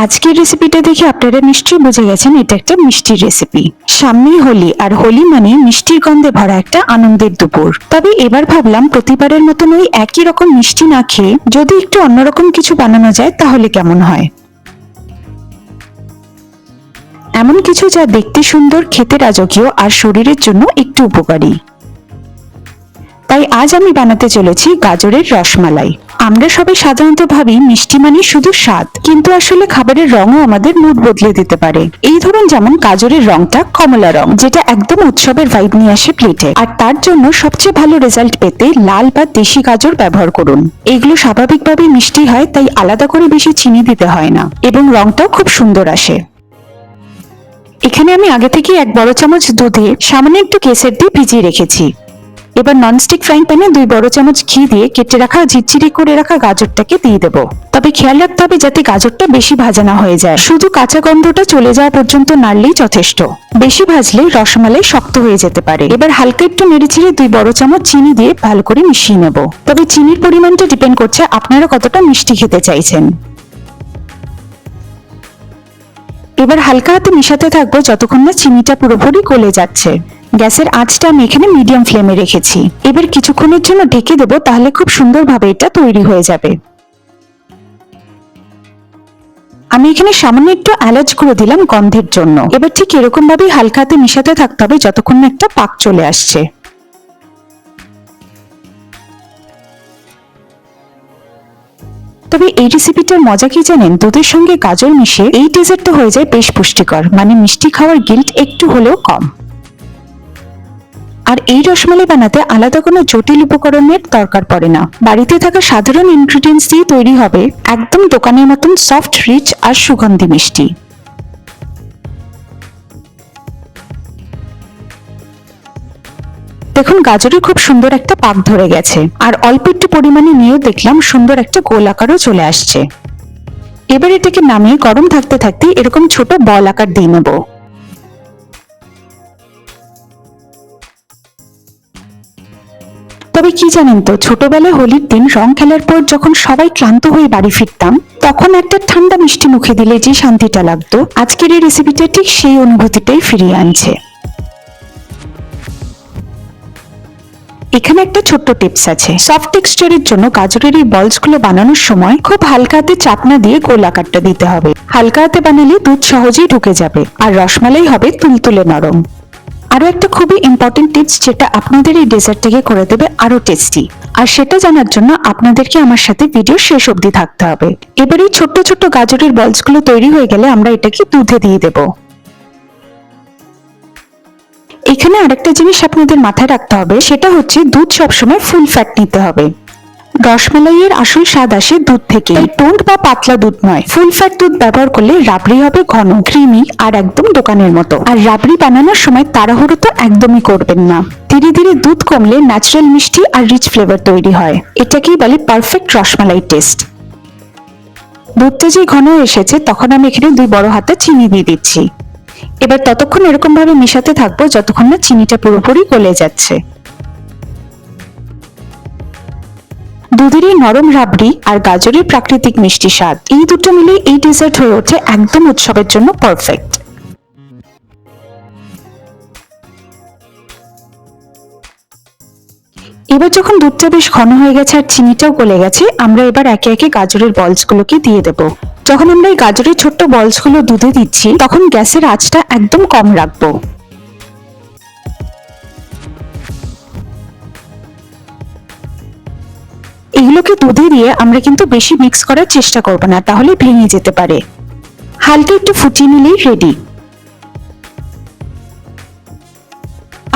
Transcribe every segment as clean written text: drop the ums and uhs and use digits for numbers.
আজকের রেসিপিটা দেখে আপনারা নিশ্চয়ই বুঝে গেছেন এটা একটা মিষ্টির রেসিপি। সামনেই হোলি, আর হোলি মানে মিষ্টির গন্ধে ভরা একটা আনন্দের দুপুর। তবে এবার ভাবলাম প্রতিবারের মতন ওই একই রকম মিষ্টি না খেয়ে যদি একটু অন্যরকম কিছু বানানো যায় তাহলে কেমন হয়। এমন কিছু যা দেখতে সুন্দর, খেতে রাজকীয় আর শরীরের জন্য একটু উপকারী। তাই আজ আমি বানাতে চলেছি গাজরের রসমালাই। আমরা সবাই সাধারণত ভাবি মিষ্টি মানে শুধু স্বাদ, কিন্তু আসলে খাবারের রঙও আমাদের মুড বদলে দিতে পারে। এই ধরুন, যেমন গাজরের রংটা কমলা রং, যেটা একদম উৎসবের ভাইব নিয়ে আসে প্লেটে। আর তার জন্য সবচেয়ে ভালো রেজাল্ট পেতে লাল বা দেশি গাজর ব্যবহার করুন। এগুলো স্বাভাবিকভাবেই মিষ্টি হয়, তাই আলাদা করে বেশি চিনি দিতে হয় না, এবং রংটাও খুব সুন্দর আসে। এখানে আমি আগে থেকে 1 বড় চামচ দুধে সামান্য একটু কেসর দিয়ে ভিজিয়ে রেখেছি। এবার ননস্টিক ফ্রাইং প্যানে 2 বড় চামচ ঘি দিয়ে কেটে রাখা ঝিরঝিরি করে রাখা গাজরটাকে দিয়ে দেবো। তবে খেয়াল রাখতে হবে যাতে গাজরটা বেশি ভাজা না হয়ে যায়, শুধু কাঁচা গন্ধটা চলে যাওয়া পর্যন্ত নাড়লেই যথেষ্ট। বেশি ভাজলে রসমালাই শক্ত হয়ে যেতে পারে। এবার হালকা একটু নেড়েচেড়ে 2 বড় চামচ চিনি দিয়ে ভালো করে মিশিয়ে নেব। তবে চিনির পরিমাণটা ডিপেন্ড করছে আপনারা কতটা মিষ্টি খেতে চাইছেন। এবার হালকা হাতে মিশাতে থাকবো যতক্ষণ না চিনিটা পুরোপুরি গলে যাচ্ছে। গ্যাসের আঁচটা আমি এখানে মিডিয়াম ফ্লেমে রেখেছি। এবার কিছুক্ষণের জন্য ঢেকে দেবো, তাহলে খুব সুন্দরভাবে এটা তৈরি হয়ে যাবে। আমি এখানে সামান্য একটু এলাচ গুঁড়ো দিলাম গন্ধের জন্য। এবার ঠিক এরকম ভাবেই হালকা হাতে মিশাতে থাকতে হবে যতক্ষণ না একটা পাক চলে আসছে। তবে এই রেসিপিটার মজা কি জানেন? দুধের সঙ্গে গাজর মিশে এই ডেজার্টটা হয়ে যায় বেশ পুষ্টিকর, মানে মিষ্টি খাওয়ার গিল্ট একটু হলেও কম। আর এই রসমালাই বানাতে আলাদা কোনো জটিল উপকরণের দরকার পড়ে না। বাড়িতে থাকা সাধারণ ইনগ্রিডিয়েন্টস দিয়ে তৈরি হবে একদম দোকানের মতন সফট, রিচ আর সুগন্ধি মিষ্টি। দেখুন, গাজরে খুব সুন্দর একটা পাক ধরে গেছে, আর অল্প একটু পরিমাণে নিয়েও দেখলাম সুন্দর একটা গোল আকারও চলে আসছে। এবার এটাকে নামিয়ে গরম থাকতে থাকতে এরকম ছোট বল আকার দিয়ে নেব। তবে কি জানেন তো, ছোটবেলায় হোলির দিন রং খেলার পর যখন সবাই ক্লান্ত হয়ে বাড়ি ফিরতাম, তখন একটা ঠান্ডা মিষ্টি মুখে দিলে যে শান্তিটা লাগতো, আজকের এই রেসিপিটা ঠিক সেই অনুভূতিটাই ফিরিয়ে আনছে। এখানে একটা ছোট্ট টিপস আছে। সফট টেক্সচারের জন্য গাজরের এই বলস গুলো বানানোর সময় খুব হালকা হাতে চাপনা দিয়ে গোল আকারটা দিতে হবে। হালকা হাতে বানালে দুধ সহজেই ঢুকে যাবে, আর রসমালাই হবে তুলতুলে নরম। আরো একটা খুবই ইম্পর্টেন্ট টিপস, যেটা আপনাদের এই ডেজার্টটাকে করে দেবে আরো টেস্টি। আর সেটা জানার জন্য আপনাদেরকে আমার সাথে ভিডিও শেষ অবধি থাকতে হবে। এবার এই ছোট্ট ছোট্ট গাজরের বলস গুলো তৈরি হয়ে গেলে আমরা এটাকে দুধে দিয়ে দেব। এখানে আরেকটা জিনিস আপনাদের মাথায় রাখতে হবে, সেটা হচ্ছে দুধ সবসময় ফুল ফ্যাট নিতে হবে। রসমালাইয়ের আসল স্বাদ আসে দুধ থেকে, টোন্ড বা পাতলা দুধ নয়। ফুল ফ্যাট দুধ ব্যবহার করলে রাবড়ি হবে ঘন, ক্রিমি আর একদম দোকানের মতো। আর রাবড়ি বানানোর সময় তাড়াহুড়ো তো একদমই করবেন না। ধীরে ধীরে দুধ কমলে ন্যাচারাল মিষ্টি আর রিচ ফ্লেভার তৈরি হয়। এটাকেই বলে পারফেক্ট রসমালাই টেস্ট। দুধটা যে ঘন এসেছে, তখন আমি এখানে 2 বড় হাতে চিনি দিয়ে দিচ্ছি। এবার ততক্ষণ এরকম ভাবে মেশাতে থাকবো যতক্ষণ না চিনিটা পুরোপুরি গলে যাচ্ছে। দুধের এই নরম রাবড়ি আর গাজরের প্রাকৃতিক মিষ্টি স্বাদ, এই দুটো মিলে এই ডেজার্ট হয়ে ওঠে একদম উৎসবের জন্য পারফেক্ট। এবার যখন দুধটা বেশ ঘন হয়ে গেছে আর চিনিটাও গলে গেছে, আমরা এবার একে একে গাজরের বলস গুলোকে দিয়ে দেব। যখন আমরা এই গাজরের ছোট্ট বলস গুলো দুধে দিচ্ছি, তখন গ্যাসের আঁচটা একদম কম রাখবো। এগুলোকে দুধে দিয়ে আমরা কিন্তু বেশি মিক্স করার চেষ্টা করব না, তাহলে ভেঙে যেতে পারে। হালকা একটু ফুটিয়ে নিলেই রেডি।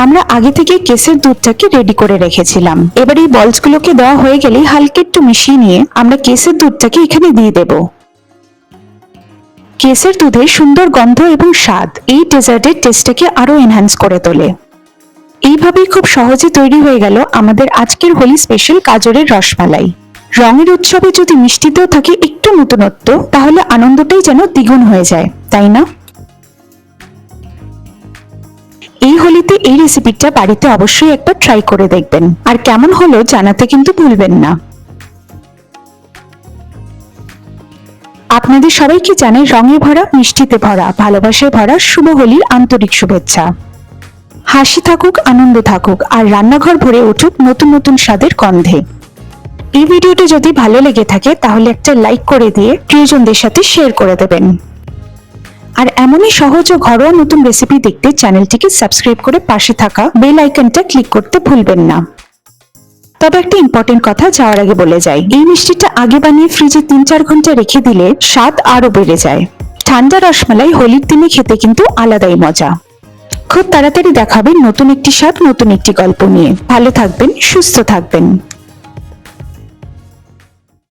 আমরা আগে থেকে কেসের দুধটাকে রেডি করে রেখেছিলাম। এবার এই বলস গুলোকে দেওয়া হয়ে গেলেই হালকা একটু মিশিয়ে নিয়ে আমরা কেসের দুধটাকে এখানে দিয়ে দেব। কেসের দুধের সুন্দর গন্ধ এবং স্বাদ এই ডেজার্টের টেস্টটাকে আরো এনহ্যান্স করে তোলে। এইভাবেই খুব সহজে তৈরি হয়ে গেল আমাদের আজকের হোলি স্পেশাল গাজরের রসমালাই। রঙের উৎসবে যদি মিষ্টিতেও থাকে একটু নতুনত্ব, তাহলে আনন্দটাই যেন দ্বিগুণ হয়ে যায়, তাই না? এই হোলিতে এই রেসিপিটা বাড়িতে অবশ্যই একবার ট্রাই করে দেখবেন, আর কেমন হলো জানাতে কিন্তু ভুলবেন না। আপনাদের সবাইকে জানাই রঙে ভরা, মিষ্টিতে ভরা, ভালোবাসায় ভরা শুভ হোলির আন্তরিক শুভেচ্ছা। হাসি থাকুক, আনন্দ থাকুক, আর রান্নাঘর ভরে উঠুক নতুন নতুন স্বাদের গন্ধে। এই ভিডিওটি যদি ভালো লেগে থাকে তাহলে একটা লাইক করে দিয়ে প্রিয়জনদের সাথে শেয়ার করে দেবেন। আর এমনই সহজ ও ঘরোয়া নতুন রেসিপি দেখতে চ্যানেলটিকে সাবস্ক্রাইব করে পাশে থাকা বেল আইকনটা ক্লিক করতে ভুলবেন না। তবে একটা ইম্পর্টেন্ট কথা যাওয়ার আগে বলে যাই, এই মিষ্টিটা আগে বানিয়ে ফ্রিজে 3-4 ঘন্টা রেখে দিলে স্বাদ আরো বেড়ে যায়। ঠান্ডা রসমালাই হোলির দিনে খেতে কিন্তু আলাদাই মজা। খুব তাড়াতাড়ি দেখাবেন নতুন একটি স্বাদ, নতুন একটি গল্প নিয়ে। ভালো থাকবেন, সুস্থ থাকবেন।